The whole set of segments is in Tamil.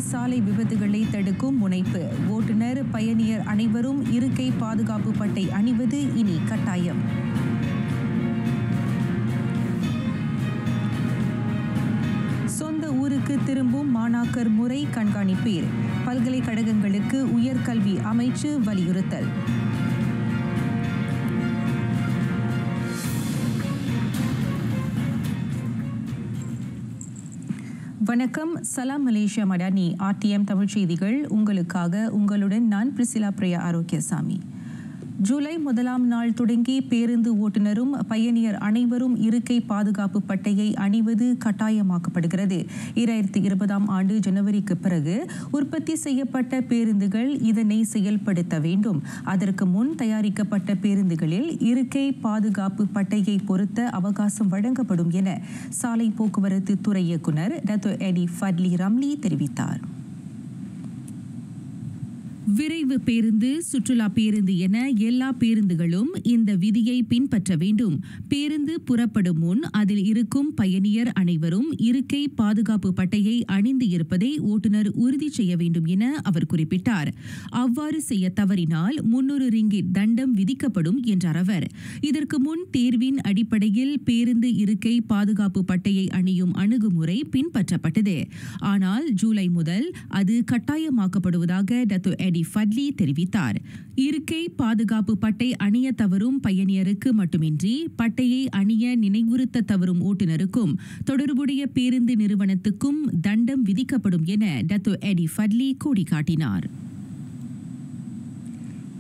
சாலை விபத்துகளை தடுக்கும் முனைப்பு. ஓட்டுநர், பயணியர் அனைவரும் இருக்கை பாதுகாப்பு பட்டை அணிவது இனி கட்டாயம். சொந்த ஊருக்கு திரும்பும் மாணாக்கர் முறை கண்காணிப்பீர். பல்கலைக்கழகங்களுக்கு உயர்கல்வி அமைச்சு வலியுறுத்தல். வணக்கம். சலாம் மலேசியா மடானி RTM தமிழ் செய்திகள் உங்களுக்காக. உங்களுடன் நான் பிரிசிலா பிரியா ஆரோக்கியசாமி. ஜூலை 1ஆம் நாள் தொடங்கி பேருந்து ஓட்டுநரும் பயணியர் அனைவரும் இருக்கை பாதுகாப்பு பட்டையை அணிவது கட்டாயமாக்கப்படுகிறது. 2020ஆம் ஆண்டு ஜனவரிக்கு பிறகு உற்பத்தி செய்யப்பட்ட பேருந்துகள் இதனை செயல்படுத்த வேண்டும். அதற்கு முன் தயாரிக்கப்பட்ட பேருந்துகளில் இருக்கை பாதுகாப்பு பட்டையை பொருத்த அவகாசம் வழங்கப்படும் என சாலை போக்குவரத்து துறை இயக்குநர் டத்தோ எடி ஃபட்லி ரம்லி தெரிவித்தார். விரைவு பேருந்து, சுற்றுலா பேருந்து என எல்லா பேருந்துகளும் இந்த விதியை பின்பற்ற வேண்டும். பேருந்து புறப்படும் முன் அதில் இருக்கும் பயணியர் அனைவரும் இருக்கை பாதுகாப்பு பட்டையை அணிந்து இருப்பதை ஓட்டுநர் உறுதி செய்ய வேண்டும் என அவர் குறிப்பிட்டார். அவ்வாறு செய்ய தவறினால் 300 ரிங்கிட் தண்டம் விதிக்கப்படும் என்றார் அவர். இதற்கு முன் தேர்வின் அடிப்படையில் பேருந்து இருக்கை பாதுகாப்பு பட்டையை அணியும் அணுகுமுறை பின்பற்றப்பட்டது. ஆனால் ஜூலை முதல் அது கட்டாயமாக்கப்படுவதாக டத்தோ எடி ஃபட்லி தெரிவித்தார். இருக்கை பாதுகாப்பு பட்டை அணிய தவறும் பயணியருக்கு மட்டுமின்றி பட்டையை அணிய நினைவுறுத்த தவறும் ஓட்டுநருக்கும் தொடர்புடைய பேருந்து நிறுவனத்துக்கும் தண்டம் விதிக்கப்படும் என டத்தோ எடி ஃபட்லி கோடிக்காட்டினார்.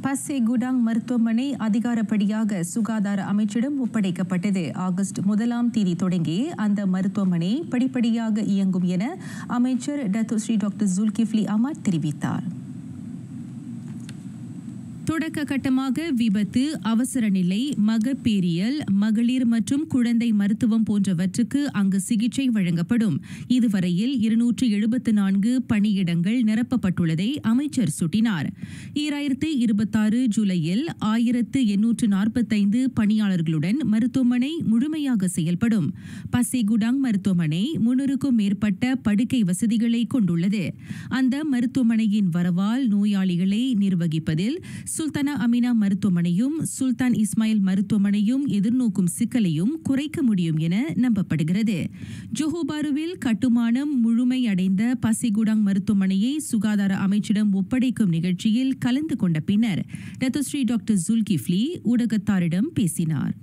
பசே குடாங் மருத்துவமனை அதிகாரப்படியாக சுகாதார அமைச்சிடம் ஒப்படைக்கப்பட்டது. ஆகஸ்ட் 1ஆம் தேதி தொடங்கி அந்த மருத்துவமனை படிப்படியாக இயங்கும் என அமைச்சர் Dato Sri doctor Dzulkefly Ahmad தெரிவித்தார். தொடக்க கட்டமாக விபத்து, அவசர நிலை, மகப்பேறியல், மகளிர் மற்றும் குழந்தை மருத்துவம் போன்றவற்றுக்கு அங்கு சிகிச்சை வழங்கப்படும். இதுவரையில் 274 பணியிடங்கள் நிரப்பப்பட்டுள்ளதை அமைச்சர் சுட்டினார். 2026 ஜூலையில் 1845 பணியாளர்களுடன் மருத்துவமனை முழுமையாக செயல்படும். பசேகுடாங் மருத்துவமனை 300க்கும் மேற்பட்ட படுக்கை வசதிகளை கொண்டுள்ளது. அந்த மருத்துவமனையின் வரவால் நோயாளிகளை நிர்வகிப்பதில் சுல்தானா அமினா மருத்துவமனையும் சுல்தான் இஸ்மாயில் மருத்துவமனையும் எதிர்நோக்கும் சிக்கலையும் குறைக்க முடியும் என நம்பப்படுகிறது. ஜோஹோபாருவில் கட்டுமானம் முழுமையடைந்த பசிகுடாங் மருத்துவமனையை சுகாதார அமைச்சிடம் ஒப்படைக்கும் நிகழ்ச்சியில் கலந்து கொண்ட பின்னர் டத்தோ ஸ்ரீ டாக்டர் ஜுல்கிஃப்லி ஊடகத்தாரிடம் பேசினார்.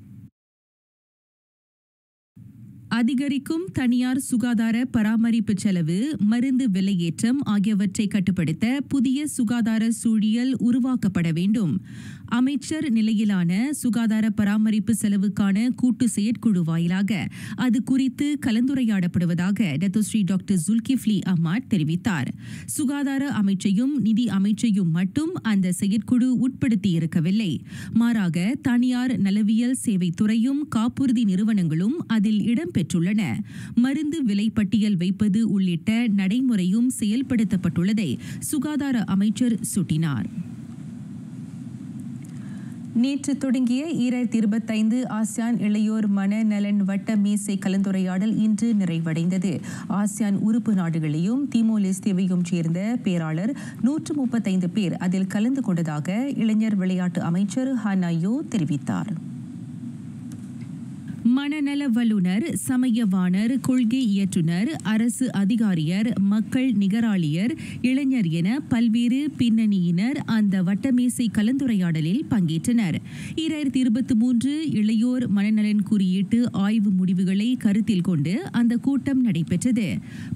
அதிகரிக்கும் தனியார் சுகாதார பராமரிப்பு செலவு, மருந்து விலையேற்றம் ஆகியவற்றை கட்டுப்படுத்த புதிய சுகாதார சூழியல் உருவாக்கப்பட வேண்டும். அமைச்சர் நிலையிலான சுகாதார பராமரிப்பு செலவுக்கான கூட்டு செயற்குழு வாயிலாக அது குறித்து கலந்துரையாடப்படுவதாக Dato Sri doctor Dzulkefly Ahmad தெரிவித்தார். சுகாதார அமைச்சையும் நிதி அமைச்சையும் மட்டும் அந்த செயற்குழு உட்படுத்தி இருக்கவில்லை. மாறாக தனியார் நலவியல் சேவை துறையும் காப்புறுதி நிறுவனங்களும் அதில் இடம்பெற்றுள்ளன. மருந்து விலை பட்டியல் வைப்பது உள்ளிட்ட நடைமுறையும் செயல்படுத்தப்பட்டுள்ளதை சுகாதார அமைச்சர் சுட்டினார். நேற்று தொடங்கிய 2025 ஆசியான் இளையோர் மனநலன் வட்ட மேசை கலந்துரையாடல் இன்று நிறைவடைந்தது. ஆசியான் உறுப்பு நாடுகளையும் திமோர்-லெஸ்தேவையும் சேர்ந்த பேராளர் 135 பேர் அதில் கலந்து கொண்டதாக இளைஞர் விளையாட்டு அமைச்சர் ஹனாயோ தெரிவித்தார். மனநல வல்லுநர், சமயவாணர், கொள்கை இயற்றுனர், அரசு அதிகாரியர், மக்கள் நிகராளியர், இளைஞர் என பல்வேறு பின்னணியினர் அந்த வட்டமேசை கலந்துரையாடலில் பங்கேற்றனர். 2023 இளையோர் மனநலன் குறியீட்டு ஆய்வு முடிவுகளை கருத்தில் கொண்டு அந்த கூட்டம் நடைபெற்றது.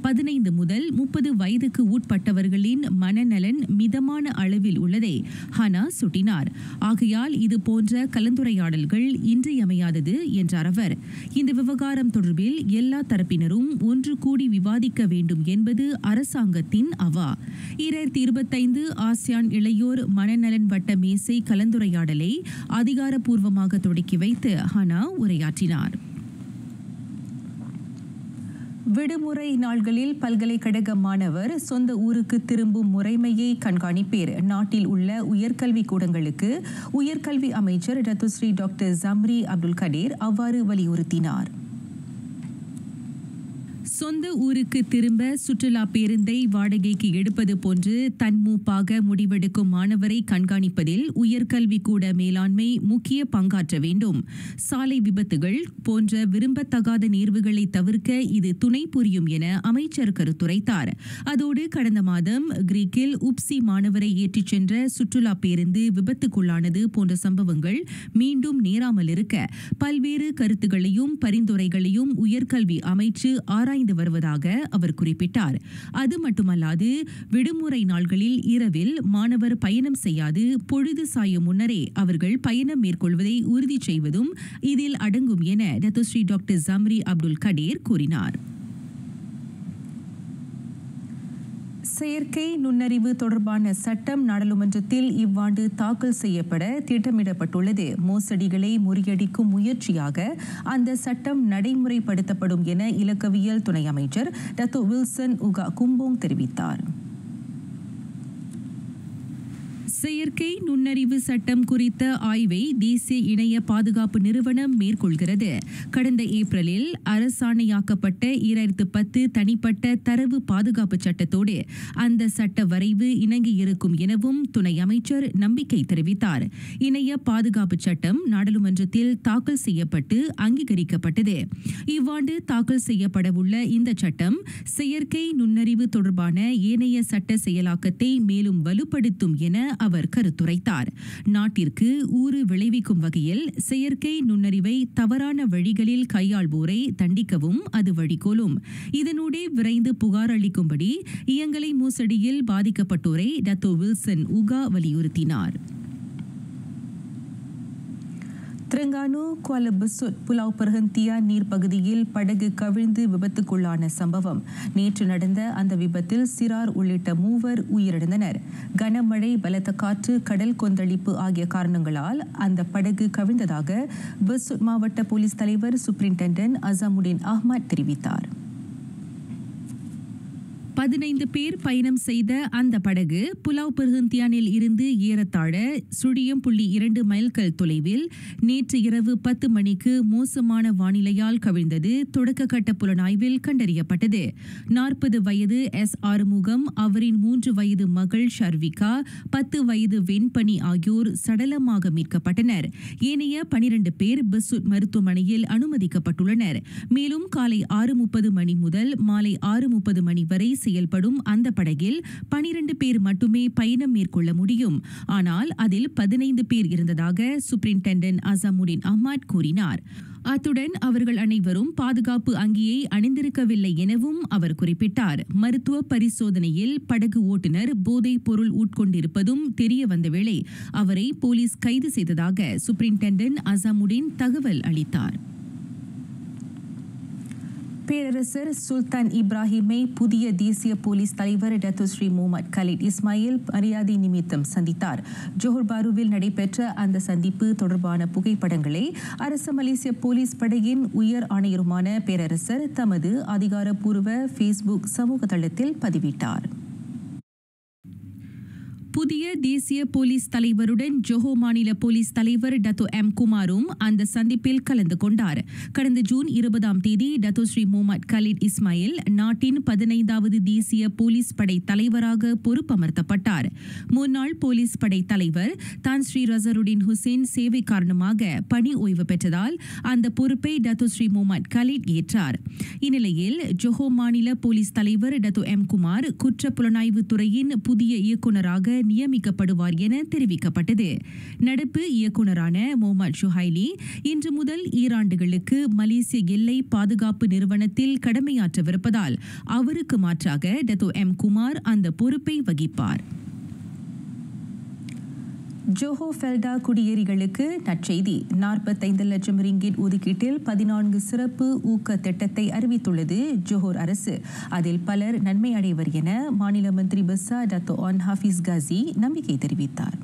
15 முதல் 30 வயதுக்கு உட்பட்டவர்களின் மனநலன் மிதமான அளவில் உள்ளதை ஹனா சுட்டினார். ஆகையால் இதுபோன்ற கலந்துரையாடல்கள் இன்றியமையாதது என்றார் அவர். இந்த விவகாரம் தொடர்பில் எல்லா தரப்பினரும் ஒன்று கூடி விவாதிக்க வேண்டும் என்பது அரசாங்கத்தின் அவா. 2025 ஆசியான் இளையோர் மனநலன் வட்ட மேசை கலந்துரையாடலை அதிகாரப்பூர்வமாக தொடக்கி வைத்து ஹனா உரையாற்றினார். விடுமுறை நாள்களில் பல்கலைக்கழக மாணவர் சொந்த ஊருக்கு திரும்பும் முறைமையை கண்காணிப்பேர். நாட்டில் உள்ள உயர்கல்வி கூடங்களுக்கு உயர்கல்வி அமைச்சர் டத்துஸ்ரீ டாக்டர் ஜம்ரி அப்துல் கடீர் அவ்வாறு வலியுறுத்தினார். சொந்த ஊருக்கு திரும்ப சுற்றுலா பேருந்தை வாடகைக்கு எடுப்பது போன்று தன்மூப்பாக முடிவெடுக்கும் மாணவரை கண்காணிப்பதில் உயர்கல்விக்கூட மேலாண்மை முக்கிய பங்காற்ற வேண்டும். சாலை விபத்துகள் போன்ற விரும்பத்தகாத நேர்வுகளை தவிர்க்க இது துணை புரியும் என அமைச்சர் கருத்துரைத்தார். அதோடு கடந்த மாதம் கிரீக்கில் உப்சி மாணவரை ஏற்றிச் சென்ற சுற்றுலா பேருந்து விபத்துக்குள்ளானது போன்ற சம்பவங்கள் மீண்டும் நேராமல் இருக்க பல்வேறு கருத்துகளையும் பரிந்துரைகளையும் உயர்கல்வி அமைச்சு ஆராய்ந்து வருவதாக அவர் குறிப்பிட்டார். அது மட்டுமல்லாது விடுமுறை நாள்களில் இரவில் மாணவர் பயணம் செய்யாது பொழுது சாயும் முன்னரே அவர்கள் பயணம் மேற்கொள்வதை உறுதி செய்வதும் இதில் அடங்கும் என Dato Sri doctor Zambry Abdul Kadir கூறினார். செயற்கை நுண்ணறிவு தொடர்பான சட்டம் நாடாளுமன்றத்தில் இவ்வாண்டு தாக்கல் செய்யப்பட திட்டமிடப்பட்டுள்ளது. மோசடிகளை முறியடிக்கும் முயற்சியாக அந்த சட்டம் நடைமுறைப்படுத்தப்படும் என இலக்கவியல் துணை அமைச்சர் டத்தோ வில்சன் உகா கும்போங் தெரிவித்தார். செயற்கை நுண்ணறிவு சட்டம் குறித்த ஆய்வை தேசிய இணைய பாதுகாப்பு நிறுவனம் மேற்கொள்கிறது. கடந்த ஏப்ரலில் அரசாணையாக்கப்பட்ட 2010 தனிப்பட்ட தரவு பாதுகாப்பு சட்டத்தோடு அந்த சட்ட வரைவு இணங்கியிருக்கும் எனவும் துணை அமைச்சர் நம்பிக்கை தெரிவித்தார். இணைய பாதுகாப்பு சட்டம் நாடாளுமன்றத்தில் தாக்கல் செய்யப்பட்டு அங்கீகரிக்கப்பட்டது. இவ்வாண்டு தாக்கல் செய்யப்படவுள்ள இந்த சட்டம் செயற்கை நுண்ணறிவு தொடர்பான ஏனைய சட்ட செயலாக்கத்தை மேலும் வலுப்படுத்தும் என அவர் கருத்துரைத்தார். நாட்டிற்கு ஊறு விளைவிக்கும் வகையில் செயற்கை நுண்ணறிவை தவறான வழிகளில் கையாள்வோரை தண்டிக்கவும் அது வழிகோலும். இதனூடே விரைந்து புகார் அளிக்கும்படி இயங்கலை மோசடியில் பாதிக்கப்பட்டோரை டத்தோ வில்சன் உகா வலியுறுத்தினார். திரங்கானு குவாலா பெசுட் புலாவ் பெர்ஹentian நீர்ப்பகுதியில் படகு கவிழ்ந்து விபத்துக்குள்ளான சம்பவம். நேற்று நடந்த அந்த விபத்தில் சிறார் உள்ளிட்ட 3 உயிரிழந்தனர். கனமழை, பலத்த காற்று, கடல் கொந்தளிப்பு ஆகிய காரணங்களால் அந்த படகு கவிழ்ந்ததாக பெசுட் மாவட்ட போலீஸ் தலைவர் சூப்பரிண்டென்டென்ட் அசாமுடின் அஹ்மத் தெரிவித்தார். 15 பேர் பயணம் செய்த அந்த படகு புலாவ் பெர்ஹentianல் இருந்து ஏறத்தாழ 0.2 மைல்கள் தொலைவில் நேற்று இரவு 10 மணிக்கு மோசமான வானிலையால் கவிழ்ந்தது தொடக்க கட்ட புலனாய்வில் கண்டறியப்பட்டது. 40 வயது எஸ் ஆறுமுகம், அவரின் 3 வயது மகள் ஷர்விகா, 10 வயது வெண்பனி ஆகியோர் சடலமாக மீட்கப்பட்டனர். ஏனைய 12 பேர் பெசுட் மருத்துவமனையில் அனுமதிக்கப்பட்டுள்ளனர். மேலும் காலை 6:30 மணி முதல் மாலை 6:30 மணி வரை செயல்படும் அந்த படகில் 12 பேர் மட்டுமே பயணம் மேற்கொள்ள முடியும். ஆனால் அதில் 15 பேர் இருந்ததாக சூப்பரிண்டென்டென்ட் அசாமுடின் அஹ்மத் கூறினார். அத்துடன் அவர்கள் அனைவரும் பாதுகாப்பு அங்கியை அணிந்திருக்கவில்லை எனவும் அவர் குறிப்பிட்டார். மருத்துவ பரிசோதனையில் படகு ஓட்டுநர் போதைப் பொருள் உட்கொண்டிருப்பதும் தெரிய வந்த வேளை அவரை போலீஸ் கைது செய்ததாக சூப்பரிண்டென்டென்ட் அசாமுடின் தகவல் அளித்தார். பேரரசர் சுல்தான் இப்ராஹிமை புதிய தேசிய போலீஸ் தலைவர் டத்தோஸ்ரீ முகமது கலீட் இஸ்மாயில் மரியாதை நிமித்தம் சந்தித்தார். ஜோஹர் பாருவில் நடைபெற்ற அந்த சந்திப்பு தொடர்பான புகைப்படங்களை அரச மலேசிய போலீஸ் படையின் உயர் ஆணையருமான பேரரசர் தமது அதிகாரப்பூர்வ ஃபேஸ்புக் சமூக தளத்தில் பதிவிட்டார். புதிய தேசிய போலீஸ் தலைவருடன் ஜோஹோ மாநில போலீஸ் தலைவர் டத்தோ எம் குமாரும் அந்த சந்திப்பில் கலந்து கொண்டார். கடந்த ஜூன் 20ஆம் தேதி டத்தோஸ்ரீ முகமது கலீட் இஸ்மாயில் நாட்டின் 15வது தேசிய போலீஸ் படை தலைவராக பொறுப்பமர்த்தப்பட்டார். முன்னாள் போலீஸ் படை தலைவர் தான் ஸ்ரீ ரசருடின் ஹுசேன் சேவை காரணமாக பணி ஓய்வு பெற்றதால் அந்த பொறுப்பை டத்தோஸ்ரீ முகமது கலீட் ஏற்றார். இந்நிலையில் ஜோஹோ மாநில போலீஸ் தலைவர் டத்தோ எம் குமார் குற்ற புலனாய்வு துறையின் புதிய இயக்குநராக நியமிக்கப்படுவார் என தெரிவிக்கப்பட்டது. நடப்பு இயக்குநரான முகமது ஷுஹைலி இன்று முதல் 2 ஆண்டுகளுக்கு மலேசிய எல்லை பாதுகாப்பு நிறுவனத்தில் கடமையாற்றவிருப்பதால் அவருக்கு மாற்றாக டத்தோ எம் குமார் அந்த பொறுப்பை வகிப்பார். ஜோஹோ ஃபெல்டா குடியேறிகளுக்கு நற்செய்தி. 45 லட்சம் ரிங்கிட் ஒதுக்கீட்டில் 14 சிறப்பு ஊக்க திட்டத்தை அறிவித்துள்ளது ஜோஹர் அரசு. அதில் பலர் நன்மை அடைவர் என மாநில மந்திரி பஸ்ஸா டத்தோ ஆன் ஹாஃபிஸ் காசி நம்பிக்கை தெரிவித்தார்.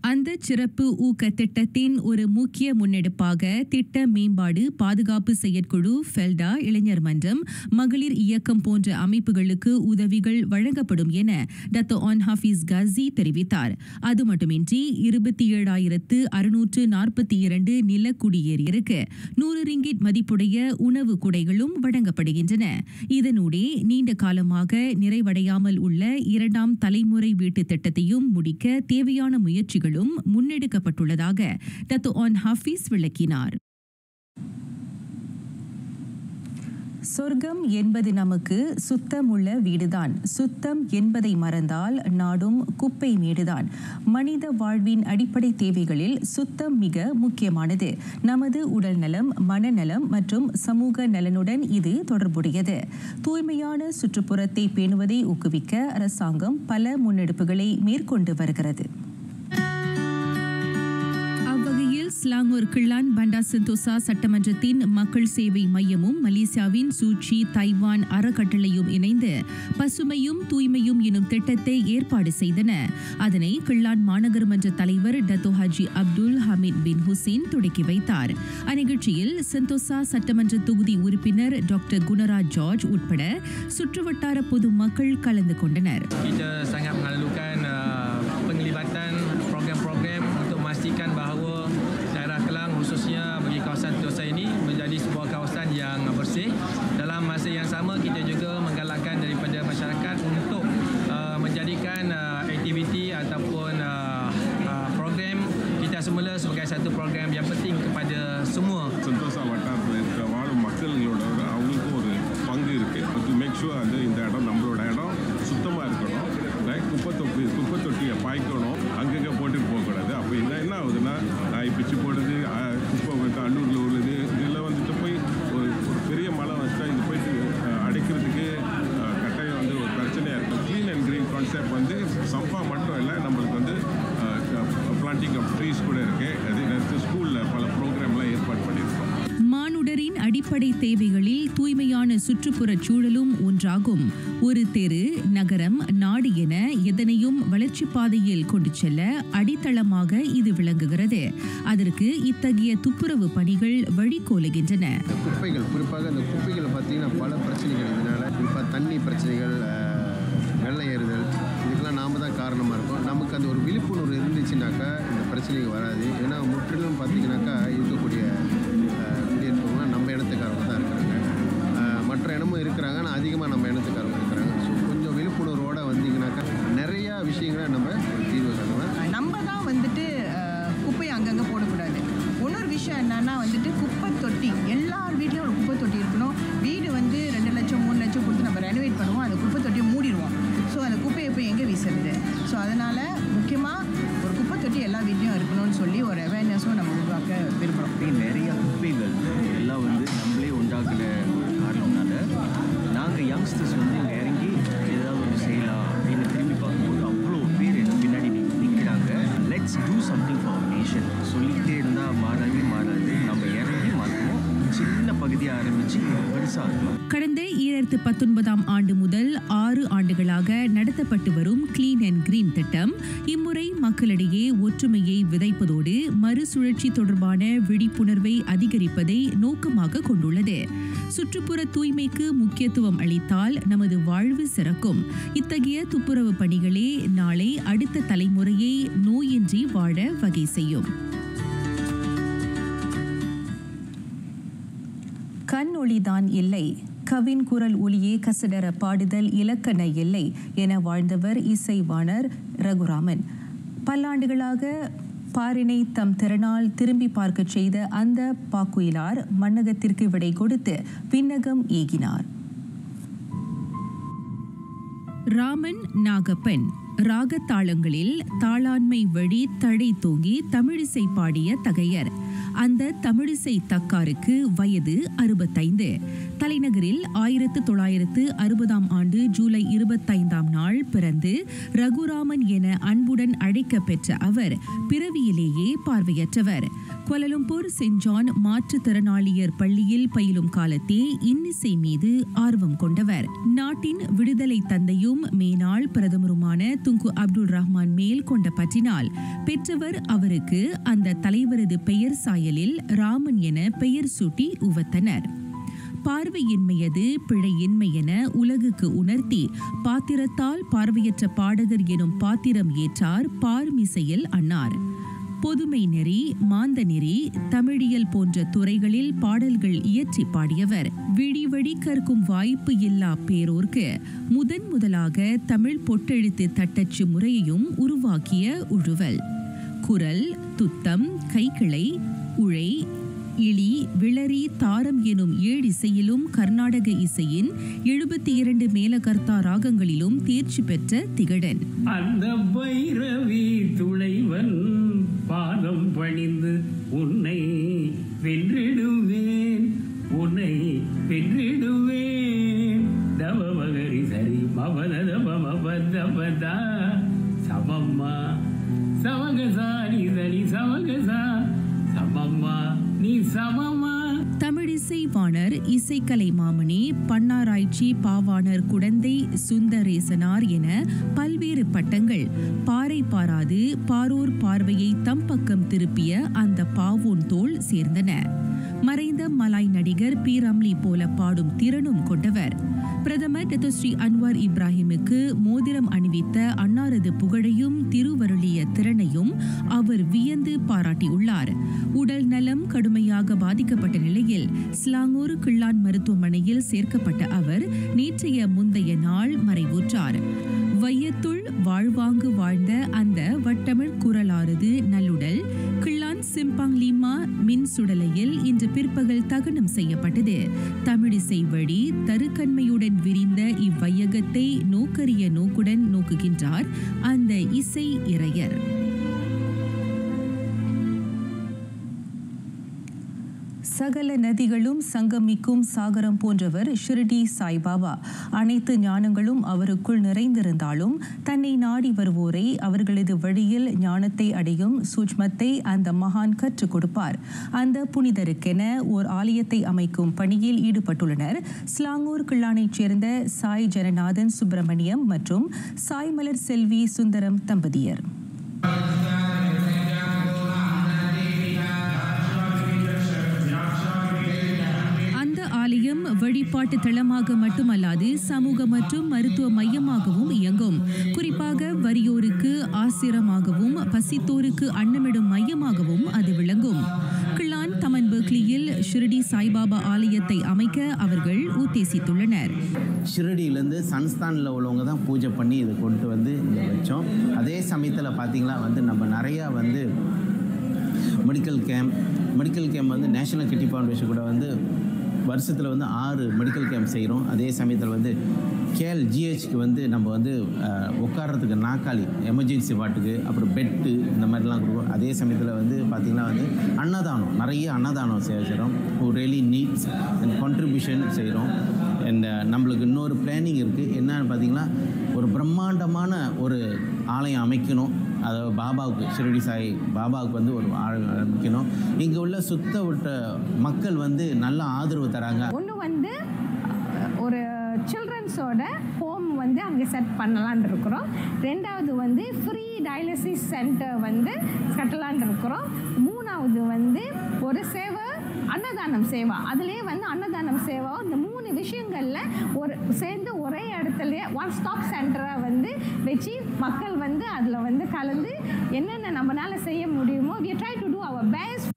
அந்த சிறப்பு ஊக்க திட்டத்தின் ஒரு முக்கிய முன்னெடுப்பாக திட்ட மேம்பாடு பாதுகாப்பு செயற்குழு ஃபெல்டா இளைஞர் மன்றம் மகளிர் இயக்கம் போன்ற அமைப்புகளுக்கு உதவிகள் வழங்கப்படும் என டத்தோ ஆன் ஹஃபீஸ் காசி தெரிவித்தார். அது மட்டுமின்றி 27,642 நிலக்குடியேறியருக்கு 100 ரிங்கிட் மதிப்புடைய உணவு குடைகளும் வழங்கப்படுகின்றன. இதனூடே நீண்ட காலமாக நிறைவடையாமல் உள்ள 2ஆம் தலைமுறை வீட்டு திட்டத்தையும் முடிக்க தேவையான முயற்சிகள் முன்னெடுக்கப்பட்டுள்ளதாக டத்தோ ஆன் ஹஃபீஸ் விளக்கினார். சொர்க்கம் என்பது நமக்கு சுத்தமுள்ள வீடுதான். சுத்தம் என்பதை மறந்தால் நாடும் குப்பை மேடுதான். மனித வாழ்வின் அடிப்படை தேவைகளில் சுத்தம் மிக முக்கியமானது. நமது உடல் நலம், மனநலம் மற்றும் சமூக நலனுடன் இது தொடர்புடையது. தூய்மையான சுற்றுப்புறத்தை பேணுவதை ஊக்குவிக்க அரசாங்கம் பல முன்னெடுப்புகளை மேற்கொண்டு வருகிறது. ஸ்லாங்கூர் கிள்ளான் பண்டார் சென்டோசா சட்டமன்றத்தின் மக்கள் சேவை மையமும் மலேசியாவின் சூச்சி தைவான் அறக்கட்டளையும் இணைந்து பசுமையும் தூய்மையும் எனும் திட்டத்தை ஏற்பாடு செய்தன. அதனை கிள்ளான் மாநகர மன்ற தலைவர் டத்தோ ஹாஜி அப்துல் ஹமீத் பின் ஹுசைன் தொடக்கி வைத்தார். அந்நிகழ்ச்சியில் சென்டோசா சட்டமன்ற தொகுதி உறுப்பினர் டாக்டர் குணராஜ் ஜார்ஜ் உட்பட சுற்றுவட்டார பொதுமக்கள் கலந்து கொண்டனர். Khususnya bagi kawasan Sentosa ini menjadi sebuah kawasan yang bersih. Dalam masa yang sama kita juga menggalakkan daripada masyarakat untuk menjadikan aktiviti ataupun program kita semula sebagai satu program yang penting kepada semua. Sentosa வட்டாரத்தில் இருக்க வாழும் மக்களோட அவங்களுக்கு ஒரு பங்கு இருக்கு. டு மேக் ஷூர் அந்த இந்த இடம் நம்மளோட இடம் சுத்தமாக இருக்கணும். குப்பை தொட்டியை பாய்க்கணும், அங்கங்கே போட்டுட்டு போகக்கூடாது. அப்போ என்ன ஆகுதுன்னா நாய் பிச்சு போடுறது, குப்பை வந்து அன்னூரில் உள்ளது, இதெல்லாம் வந்துட்டு போய் ஒரு பெரிய மழை வச்சுட்டா இது போயிட்டு அடைக்கிறதுக்கு கட்டாயம் வந்து ஒரு பிரச்சனையாக இருக்கும். க்ளீன் அண்ட் க்ரீன் கான்செப்ட் வந்து சம்பா மட்டும் இல்லை, நம்மளுக்கு வந்து பிளான்டிங் ஆஃப் ட்ரீஸ் கூட இருக்குது. அதே நேரத்தில் ஸ்கூலில் பல ப்ரோக்ராம்லாம் ஏற்பாடு பண்ணியிருக்கோம். மானுடரின் அடிப்படை தேவைகளில் தூய்மையான சுற்றுப்புறச் சூழலும் ஒன்றாகும். ஒரு தெரு, நகரம், நாடு என எதனையும் வளர்ச்சி பாதையில் கொண்டு செல்ல அடித்தளமாக இது விளங்குகிறது. அதற்கு இத்தகைய துப்புரவு பணிகள் வழிகோலுகின்றன. குப்பைகள், குறிப்பாக அந்த குப்பைகளை பார்த்தீங்கன்னா பல பிரச்சனைகள், இதனால குறிப்பாக தண்ணி பிரச்சனைகள், வெள்ளை ஏறுதல், இதுக்கெல்லாம் நாம தான் காரணமாக இருக்கும். நமக்கு அந்த ஒரு விழிப்புணர்வு இருந்துச்சுனாக்கா இந்த பிரச்சனைகள் வராது. ஏன்னா முற்றிலும் பார்த்தீங்கன்னாக்கா இருக்கக்கூடிய குடியிருப்பவங்க நம்ம இனத்துக்காரங்க தான் இருக்கிறாங்க. மற்ற இடமும் இருக்கிறாங்க, ஆனால் அதிகமாக நம்ம இனத்துக்காரங்க இருக்கிறாங்க. ஸோ கொஞ்சம் விழிப்புணர்வோடு வந்தீங்கன்னாக்கா நிறையா விஷயங்களை நம்ம ஒரு தீர்வு காணுவோம். நம்ம தான் வந்துட்டு குப்பையை அங்கங்கே போடக்கூடாது. இன்னொரு விஷயம் என்னன்னா வந்துட்டு குப்பை தொட்டி, எல்லார் வீட்லேயும் ஒரு குப்பை தொட்டி இருக்கணும். வீடு வந்து 2 லட்சம் 3 லட்சம் கொடுத்து நம்ம ரெனோவேட் பண்ணுவோம், அந்த குப்பை தொட்டியை மூடிடுவோம். ஸோ அந்த குப்பையை போய் எங்கே வீசுறது? ஸோ அதனால் முக்கியமாக ஒரு குப்பை தொட்டி எல்லா வீட்லேயும் இருக்கணும்னு சொல்லி ஒரு அவேர்னஸும் நம்ம உருவாக்க விரும்புகிறோம். நிறைய குப்பைகள் எல்லாம் வந்து நம்மளே உண்டாக்குற காரணம்னால நாங்கள் யங்ஸ்டர்ஸ் வந்து இங்கே இறங்கி ஏதாவது ஒரு செய்யலாம் அப்படின்னு திரும்பி பார்க்கும்போது அவ்வளோ பேர் என்ன பின்னாடி நிற்கிறாங்க. Let's do something for our nation. சொல்லிக்கிட்டே இருந்தால் மாறாது. நம்ம இறங்கி மாற்றணும். சின்ன பகுதியாக ஆரம்பித்து பெருசாக இருக்கலாம். கடந்த 2019ஆம் ஆண்டு முதல் 6 ஆண்டுகளாக நடத்தப்பட்டு வரும் கிளீன் அண்ட் கிரீன் திட்டம் இம்முறை மக்களிடையே ஒற்றுமையை விதைப்பதோடு மறுசுழற்சி தொடர்பான விழிப்புணர்வை அதிகரிப்பதை நோக்கமாக கொண்டுள்ளது. சுற்றுப்புற தூய்மைக்கு முக்கியத்துவம் அளித்தால் நமது வாழ்வு சிறக்கும். இத்தகைய துப்புரவு பணிகளே நாளை அடுத்த தலைமுறையை நோயின்றி வாழ வகை செய்யும். கண் ஒளிதான் இல்லை, கவின் குரல் ஒளியே கசடர பாடுதல் இலக்கண இல்லை என வாழ்ந்தவர் இசைவாணர் ரகுராமன். பல்லாண்டுகளாக பாரினை தம் திறனால் திரும்பி பார்க்கச் செய்த அந்த பாக்குயிலார் மன்னகத்திற்கு விடை கொடுத்து விண்ணகம் ஏகினார். ராமன் நாகப்பன் ராகத்தாளங்களில் தாளாண்மை வழி தழை தூங்கி தமிழிசை பாடிய தகையர். அந்த தமிழிசை தக்காருக்கு வயது 65. தலைநகரில் 1960ஆம் ஆண்டு ஜூலை 25ஆம் நாள் பிறந்து ரகுராமன் என அன்புடன் அழைக்க பெற்ற அவர் பிறவியிலேயே பார்வையற்றவர். கோலாலம்பூர் சென்ட் ஜான் மாற்றுத்திறனாளியர் பள்ளியில் பயிலும் காலத்தே இன்னிசை மீது ஆர்வம் கொண்டவர். நாட்டின் விடுதலை தந்தையும் மேனாள் பிரதமருமான துங்கு அப்துல் ரஹ்மான் மேல் கொண்ட பற்றினால் பெற்றவர் அவருக்கு அந்த தலைவரது பெயர் சாயலில் ராமன் என பெயர் சூட்டி உவத்தனர். பார்வையின்மையது பிழையின்மை என உலகுக்கு உணர்த்தி பாத்திரத்தால் பார்வையற்ற பாடகர் எனும் பாத்திரம் ஏற்றார் பார்மிசையில் அன்னார். பொதுமை நெறி, மாந்த நெறி, தமிழியல் போன்ற துறைகளில் பாடல்கள் இயற்றி பாடியவர். விழி கற்கும் வாய்ப்பு இல்லா பேரோர்க்கு முதலாக தமிழ் பொட்டெழுத்து தட்டச்சு முறையையும் உருவாக்கிய உழுவல். குரல், துத்தம், கைக்கிளை, உழை, இளி, விளரி, தாரம் எனும் 7 இசையிலும் கர்நாடக இசையின் 72 மேலகர்த்தா ராகங்களிலும் தேர்ச்சி பெற்ற திகழன். அந்த பைரவி துளைவன் பாதம் பணிந்து உன்னை வென்றிடுவேன், உன்னை வென்றிடுவேன். தவமகரி சரி மவனதமபதபதா சமம்மா சமகசா நீ சரி சமகசா சமம்மா நீ சமமா. தமிழிசை வாணர், இசைக்கலை மாமணி, பன்னாராய்ச்சி பாவாணர், குடந்தை சுந்தரேசனார் என பல்வேறு பட்டங்கள் பாறை பாராது பாரோர் பார்வையை தம் பக்கம் திருப்பிய அந்த பாவோன் தோள் சேர்ந்தன. மறைந்த மலாய் நடிகர் பி ரம்லி போல பாடும் திறனும் கொண்டவர். பிரதமர் டத்தோஸ்ரீ அன்வார் இப்ராஹிமுக்கு மோதிரம் அணிவித்த அன்னாரது புகழையும் திருவருளிய திறனையும் அவர் வியந்து பாராட்டியுள்ளார். உடல் நலம் கடுமையாக பாதிக்கப்பட்ட நிலையில் ஸ்லாங்கூர் கிள்ளான் மருத்துவமனையில் சேர்க்கப்பட்ட அவர் நேற்றைய முந்தைய நாள் மறைவுற்றார். வையத்துள் வாழ்வாங்கு வாழ்ந்த அந்த வட்டமிழ் குரலாரது நல்லுடல் கிள்ளான் சிம்பாங் லீமா மின் சுடலையில் இன்று பிற்பகல் தகனம் செய்யப்பட்டது. தமிழிசை வழி தருக்கண்மையுடன் விரிந்த இவ்வையகத்தை நோக்கரிய நோக்குடன் நோக்குகின்றார் அந்த இசை இறையர். சகல நதிகளும் சங்கமிக்கும் சாகரம் போன்றவர் ஷிரடி சாய்பாபா. அனைத்து ஞானங்களும் அவருக்குள் நிறைந்திருந்தாலும் தன்னை நாடி வருவோரை அவர்களது வழியில் ஞானத்தை அடையும் சூட்ச்மத்தை அந்த மகான் கற்றுக் கொடுப்பார். அந்த புனிதருக்கென ஓர் ஆலயத்தை அமைக்கும் பணியில் ஈடுபட்டுள்ளனர் ஸ்லாங்கூர் கிள்ளானைச் சேர்ந்த சாய் ஜனநாதன் சுப்பிரமணியம் மற்றும் சாய் மலர் செல்வி சுந்தரம் தம்பதியர். ஆலயம் வழிபாட்டு தளமாக மட்டுமல்லாது சமூக மற்றும் மருத்துவ மையமாகவும் இயங்கும். குறிப்பாக வறியோருக்கு ஆசிரமாகவும் பசித்தோருக்கு அன்னமிடும் மையமாகவும் அது விளங்கும். கிள்ளான் தமன் பெர்க்லியில் ஷிரடி சாய்பாபா ஆலயத்தை அமைக்க அவர்கள் உத்தேசித்துள்ளனர். ஷிரடியிலேருந்து சன்ஸ்தானில் உள்ளவங்க தான் பூஜை பண்ணி இதை கொண்டு வந்து இங்கே வச்சோம். அதே சமயத்தில் பார்த்திங்கன்னா நம்ம நிறையா medical camp national kidney foundation கூட வருஷத்தில் 6 மெடிக்கல் கேம்ப் செய்கிறோம். அதே சமயத்தில் கேஎல் ஜிஹெச்க்கு நம்ம உட்காரத்துக்கு நாற்காலி, எமர்ஜென்சி வார்டுக்கு, அப்புறம் பெட்டு, இந்த மாதிரிலாம் கொடுக்குறோம். அதே சமயத்தில் பார்த்திங்கன்னா அன்னதானம், நிறைய அன்னதானம் செய்கிறோம். ரியலி நீட்ஸ் அண்ட் கான்ட்ரிபியூஷன் செய்கிறோம். அண்ட் நம்மளுக்கு இன்னொரு பிளானிங் இருக்குது. என்னன்னு பார்த்திங்கன்னா ஒரு பிரம்மாண்டமான ஒரு ஆலயம் அமைக்கணும். அதாவது பாபாவுக்கு, ஷிரடி சாய் பாபாவுக்கு ஒரு அமைக்கணும். இங்கே உள்ள சுத்த விட்ட மக்கள் நல்ல ஆதரவு தராங்க. ஒன்று ஒரு சில்ட்ரன்ஸோட ஹோம் அங்கே செட் பண்ணலான் இருக்கிறோம். ரெண்டாவது ஃப்ரீ டயாலிசிஸ் சென்டர் கட்டலான் இருக்கிறோம். மூணாவது ஒரு சேவை, அன்னதானம் சேவா. அதுலேயே அன்னதானம் சேவா இந்த 3 விஷயங்களில் சேர்ந்து ஒரே இடத்துல ஒன் ஸ்டாப் சென்டரை வச்சு மக்கள் அதில் கலந்து என்னென்ன நம்மளால செய்ய முடியுமோ we try to do our best.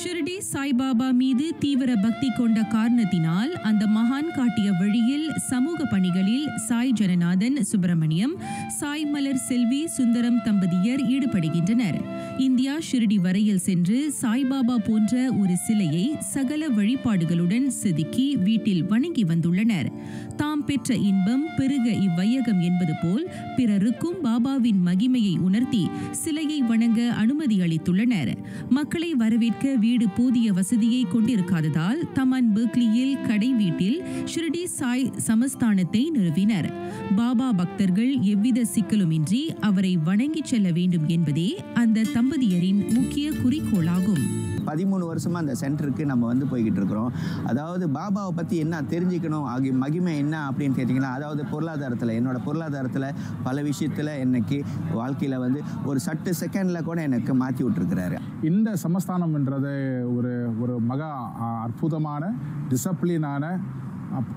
Shirdi Saibaba மீது தீவிர பக்தி கொண்ட காரணத்தினால் அந்த மகான் காட்டிய வழியில் சமூக பணிகளில் சாய் ஜனநாதன் சுப்பிரமணியம், சாய் மலர் செல்வி சுந்தரம் தம்பதியர் ஈடுபடுகின்றனர். இந்தியா ஷிரடி வரையில் சென்று சாய்பாபா போன்ற ஒரு சிலையை சகல வழிபாடுகளுடன் செதுக்கி வீட்டில் வணங்கி வந்துள்ளனர். தாம் பெற்ற இன்பம் பெருக இவ்வையகம் என்பது போல் பிறருக்கும் பாபாவின் மகிமையை உணர்த்தி சிலையை வணங்க அனுமதி அளித்துள்ளனர். மக்களை வரவேற்க வீடு போதிய போதிய வசதியை கொண்டிருக்காததால் தமன் பெர்க்லியில் கடை வீட்டில் ஷிர்டி சாய் சமஸ்தானத்தை நிறுவினர். பாபா பக்தர்கள் எவ்வித சிக்கலுமின்றி அவரை வணங்கிச் செல்ல வேண்டும் என்பதே அந்த தம்பதியரின் முக்கிய குறிக்கோளாகும். 13 வருஷமாக அந்த சென்டருக்கு நம்ம வந்து போய்கிட்டு இருக்கிறோம். அதாவது பாபாவை பற்றி என்ன தெரிஞ்சுக்கணும், மகிமை என்ன அப்படின்னு கேட்டிங்கன்னா, அதாவது பொருளாதாரத்தில், என்னோடய பொருளாதாரத்தில் பல விஷயத்தில் எனக்கு வாழ்க்கையில் வந்து ஒரு சட்டு செகண்டில் கூட எனக்கு மாற்றி விட்டுருக்கிறாரு. இந்த சமஸ்தானம்ன்றது ஒரு மகா அற்புதமான டிசிப்ளினான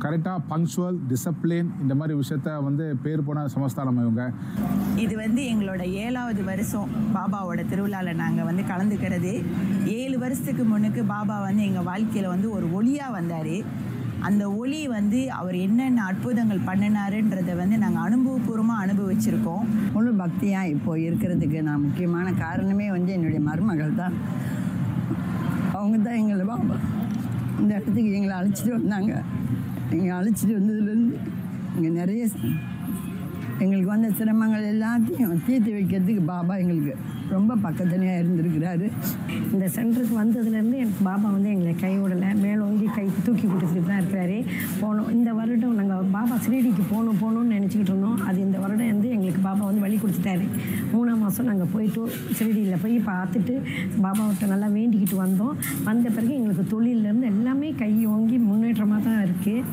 கரெக்டாக பங்க்சுவல் டிசிப்ளின் இந்த மாதிரி விஷயத்த வந்து பேர் போன சமஸ்தானம் இவங்க. இது வந்து எங்களோட 7வது வருஷம் பாபாவோட திருவிழாவில் நாங்கள் வந்து கலந்துக்கிறது. 7 வருஷத்துக்கு முன்னுக்கு பாபா வந்து எங்கள் வாழ்க்கையில் வந்து ஒரு ஒளியாக வந்தார். அந்த ஒளி வந்து அவர் என்னென்ன அற்புதங்கள் பண்ணினாருன்றதை வந்து நாங்கள் அனுபவபூர்வமாக அனுபவிச்சிருக்கோம். முழு பக்தியாக இப்போ இருக்கிறதுக்கு நான் முக்கியமான காரணமே வந்து என்னுடைய மருமகள் தான். அவங்க தான் எங்களை பாபா இந்த இடத்துக்கு எங்களை அழைச்சிட்டு வந்தாங்க. எங்களை அழைச்சிட்டு வந்ததுலேருந்து இங்கே நிறைய எங்களுக்கு வந்த சிரமங்கள் எல்லாத்தையும் தீர்த்து வைக்கிறதுக்கு பாபா எங்களுக்கு ரொம்ப பக்கத்தனையாக இருந்திருக்கிறாரு. இந்த சென்டருக்கு வந்ததுலேருந்து எனக்கு பாபா வந்து எங்களை கைவிடலை, மேலோங்கி கை தூக்கி கொடுத்துட்டு தான் இருக்கிறாரு. இந்த வருடம் நாங்கள் பாபா ஷிரடிக்கு போகணும்னு நினச்சிக்கிட்டு இருந்தோம். அது இந்த வருடம் வந்து எங்களுக்கு பாபா வந்து வழி கொடுத்துட்டாரு. 3ஆம் மாதம் நாங்கள் போயிட்டு ஷிரடியில் போய் பார்த்துட்டு பாபாவிட்ட நல்லா வேண்டிக்கிட்டு வந்தோம். வந்த பிறகு எங்களுக்கு தொழிலேருந்து எல்லாமே கை ஓங்கி முன்னேற்றமாக தான் இருக்குது.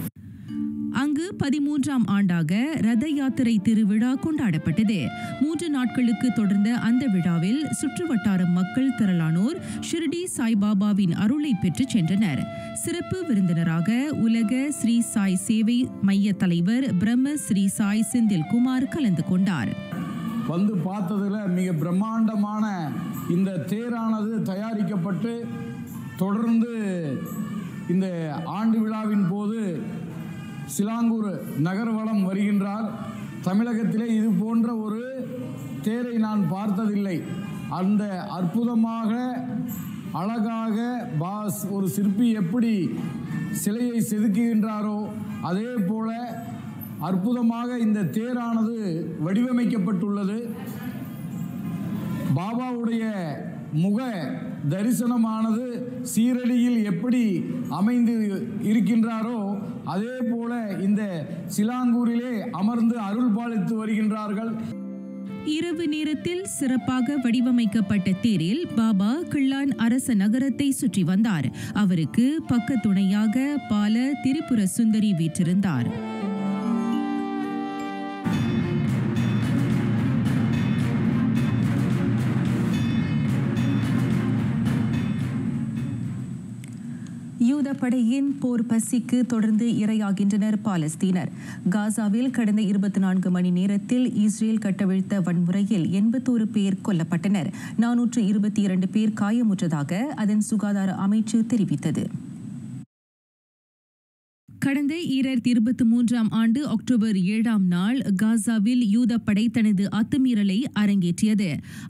அங்கு 13ஆம் ஆண்டாக ரத யாத்திரை திருவிழா கொண்டாடப்பட்டது. 3 நாட்களுக்கு தொடர்ந்த அந்த விழாவில் சுற்றுவட்டார மக்கள் திரளானோர் ஷிர்டி சாய்பாபாவின் அருளை பெற்று சென்றனர். சிறப்பு விருந்தினராக உலக ஸ்ரீ சாய் சேவை மைய தலைவர் பிரம்ம ஸ்ரீ சாய் செந்தில்குமார் கலந்து கொண்டார். வந்து பார்த்ததில் மிக பிரம்மாண்டமான இந்த தேரானது தயாரிக்கப்பட்டு தொடர்ந்து இந்த ஆண்டு விழாவின் போது சிலாங்கூர் நகர்வலம் வருகின்றார். தமிழகத்திலே இது போன்ற ஒரு தேரை நான் பார்த்ததில்லை. அந்த அற்புதமாக அழகாக ஒரு சிற்பி எப்படி சிலையை செதுக்குகின்றாரோ அதே போல அற்புதமாக இந்த தேரானது வடிவமைக்கப்பட்டுள்ளது. பாபாவுடைய முக தரிசனமானது சீரடியில் எப்படி அமைந்து இருக்கின்றாரோ அதே போல இந்த சிலாங்கூரிலே அமர்ந்து அருள் பாலித்து வருகின்றார்கள். இரவு நேரத்தில் சிறப்பாக வடிவமைக்கப்பட்ட தேரில் பாபா கிள்ளான் அரச நகரத்தை சுற்றி வந்தார். அவருக்கு பக்க துணையாக பால திரிபுர சுந்தரி வீற்றிருந்தார். யூத படையின் போர் பசிக்கு தொடர்ந்து இரையாகின்றனர் பாலஸ்தீனர். காசாவில் கடந்த 24 மணி நேரத்தில் இஸ்ரேல் கட்டவிழ்த்த வன்முறையில் 81 பேர் கொல்லப்பட்டனர். 422 பேர் காயமுற்றதாக அதன் சுகாதார அமைச்சு தெரிவித்தது. கடந்த 2023ஆம் ஆண்டு அக்டோபர் 7ஆம் நாள் காசாவில் யூத படை தனது அத்துமீறலை அரங்கேற்றியது.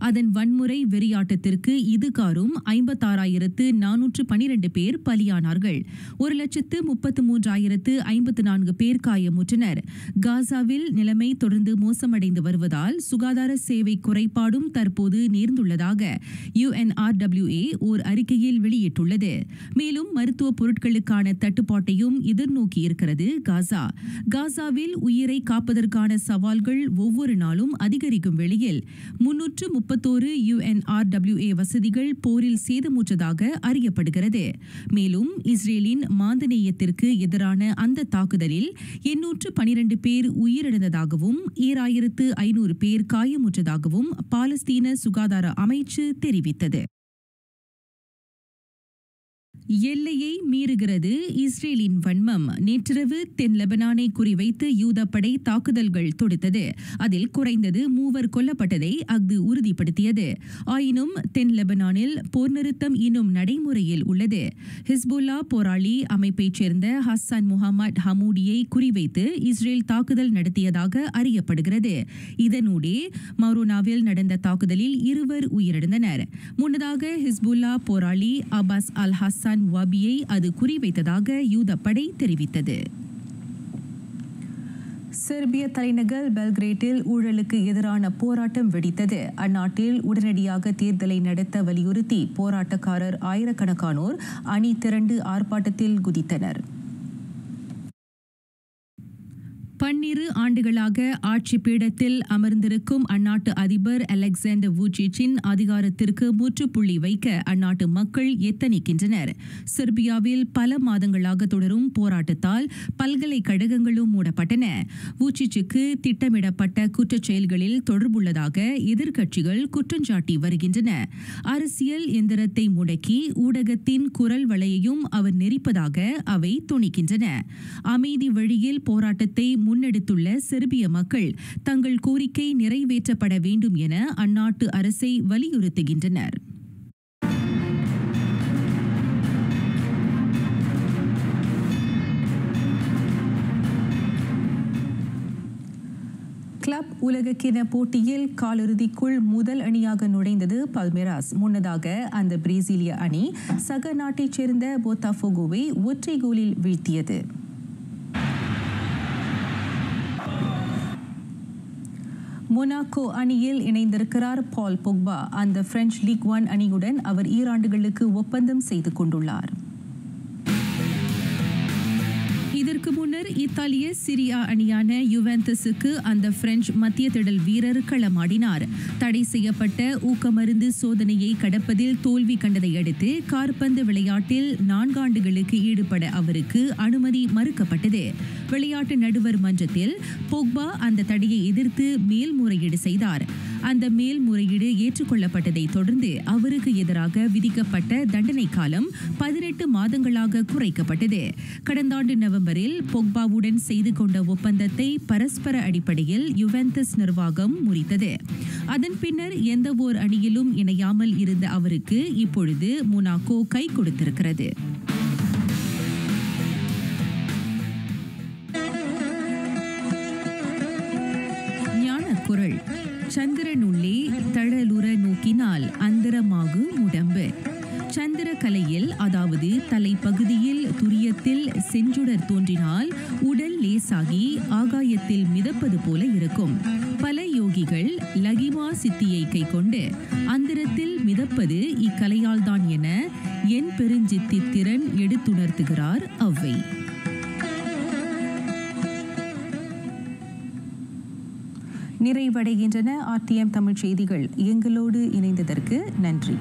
அதன் வன்முறை வெறியாட்டத்திற்கு இதுகாரும் 56,412 பேர் பலியானார்கள். 1,33,054 பேர் காயமுற்றனர். காசாவில் நிலைமை தொடர்ந்து மோசமடைந்து வருவதால் சுகாதார சேவை குறைபாடும் தற்போது நேர்ந்துள்ளதாக UNRWA ஓர் அறிக்கையில் வெளியிட்டுள்ளது. மேலும் மருத்துவ பொருட்களுக்கான தட்டுப்பாட்டையும் எதிர்நோக்கி இருக்கிறது காசா. காசாவில் உயிரை காப்பதற்கான சவால்கள் ஒவ்வொரு நாளும் அதிகரிக்கும் வேளையில் 331 UNRWA வசதிகள் போரில் சேதமுற்றதாக அறியப்படுகிறது. மேலும் இஸ்ரேலின் மாந்தநேயத்திற்கு எதிரான அந்த தாக்குதலில் 812 பேர் உயிரிழந்ததாகவும் 7,500 பேர் காயமுற்றதாகவும் பாலஸ்தீன சுகாதார அமைச்சு தெரிவித்தது. எல்லையை மீறுகிறது இஸ்ரேலின் வன்மம். நேற்றிரவு தென் லெபனானை குறிவைத்து யூதப்படை தாக்குதல்கள் தொடுத்தது. அதில் குறைந்தது 3 கொல்லப்பட்டதை அஃது உறுதிப்படுத்தியது. ஆயினும் தென் லெபனானில் போர் நிறுத்தம் இன்னும் நடைமுறையில் உள்ளது. ஹிஸ்புல்லா போராளி அமைப்பைச் சேர்ந்த ஹசன் முகமது ஹமூடியை குறிவைத்து இஸ்ரேல் தாக்குதல் நடத்தியதாக அறியப்படுகிறது. இதனூடே மரோனாவில் நடந்த தாக்குதலில் 2 உயிரிழந்தனர். முன்னதாக ஹிஸ்புல்லா போராளி அபாஸ் அல் ஹசன் வாபியை அது குறிவைத்ததாக யூதப்படை தெரிவித்தது. செர்பிய தலைநகர் பெல்கிரேட்டில் ஊழலுக்கு எதிரான போராட்டம் வெடித்தது. அந்நாட்டில் உடனடியாக தேர்தலை நடத்த வலியுறுத்தி போராட்டக்காரர் ஆயிரக்கணக்கானோர் அணி திரண்டு ஆர்ப்பாட்டத்தில் குதித்தனர். 12 ஆண்டுகளாக ஆட்சி பீடத்தில் அமர்ந்திருக்கும் அந்நாட்டு அதிபர் அலெக்சாண்டர் வூச்சிச்சின் அதிகாரத்திற்கு முற்றுப்புள்ளி வைக்க அந்நாட்டு மக்கள் எத்தனிக்கின்றனர். செர்பியாவில் பல மாதங்களாக தொடரும் போராட்டத்தால் பல்கலைக்கழகங்களும் மூடப்பட்டன. வூச்சிச்சுக்கு திட்டமிடப்பட்ட குற்றச் செயல்களில் தொடர்புள்ளதாக எதிர்க்கட்சிகள் குற்றஞ்சாட்டி வருகின்றன. அரசியல் எந்திரத்தை முடக்கி ஊடகத்தின் குரல் வலையையும் அவர் நெரிப்பதாக அவை துணிக்கின்றன. அமைதி வழியில் போராட்டத்தை முன்னெடுத்துள்ள செர்பிய மக்கள் தங்கள் கோரிக்கை நிறைவேற்றப்பட வேண்டும் என அந்நாட்டு அரசை வலியுறுத்துகின்றனர். கிளப் உலகக்கிண போட்டியில் காலிறுதிக்குள் முதல் அணியாக நுழைந்தது பல்மேராஸ். முன்னதாக அந்த பிரேசிலிய அணி சக நாட்டைச் சேர்ந்த போத்தாஃபோகோவை ஒற்றை கோலில் வீழ்த்தியது. மொனாக்கோ அணியில் இணைந்திருக்கிறார் பால் பொக்பா. அந்த பிரெஞ்சு லீக் 1 அணியுடன் அவர் 2 ஆண்டுகளுக்கு ஒப்பந்தம் செய்து கொண்டுள்ளார். இதற்கு முன்னர் இத்தாலிய சிரியா அணியான யுவென்டஸுக்கு அந்த பிரெஞ்சு மத்திய திடல் வீரர் களமாடினார். தடை செய்யப்பட்ட ஊக்கமருந்து சோதனையை கடப்பதில் தோல்வி கண்டதை அடுத்து காற்பந்து விளையாட்டில் 4 ஆண்டுகளுக்கு ஈடுபட அவருக்கு அனுமதி மறுக்கப்பட்டது. விளையாட்டு நடுவர் மன்றத்தில் பொக்பா அந்த தடையை எதிர்த்து மேல்முறையீடு செய்தார். அந்த மேல்முறையீடு ஏற்றுக்கொள்ளப்பட்டதை தொடர்ந்து அவருக்கு எதிராக விதிக்கப்பட்ட தண்டனை காலம் 18 மாதங்களாக குறைக்கப்பட்டது. கடந்த ஆண்டு நவம்பரில் பொக்பாவுடன் செய்து கொண்ட ஒப்பந்தத்தை பரஸ்பர அடிப்படையில் யுவென்டஸ் நிர்வாகம் முறித்தது. அதன் பின்னர் எந்தவோர் அணியிலும் இணையாமல் இருந்த அவருக்கு இப்பொழுது மொனாக்கோ கை கொடுத்திருக்கிறது. குரல் சந்திரனுள்ளே தழலுற நோக்கினால் அந்தரமாகு உடம்பு. சந்திர கலையில், அதாவது தலைப்பகுதியில் துரியத்தில் செஞ்சுடர் தோன்றினால் உடல் லேசாகி ஆகாயத்தில் மிதப்பது போல இருக்கும். பல யோகிகள் லகிமா சித்தியை கை கொண்டு அந்தரத்தில் மிதப்பது இக்கலையால்தான் என என் பெருஞ்சித்தி திறன் எடுத்துணர்த்துகிறார் ஔவை. நிறைவடைகின்றன RTM தமிழ் செய்திகள். எங்களோடு இணைந்ததற்கு நன்றி.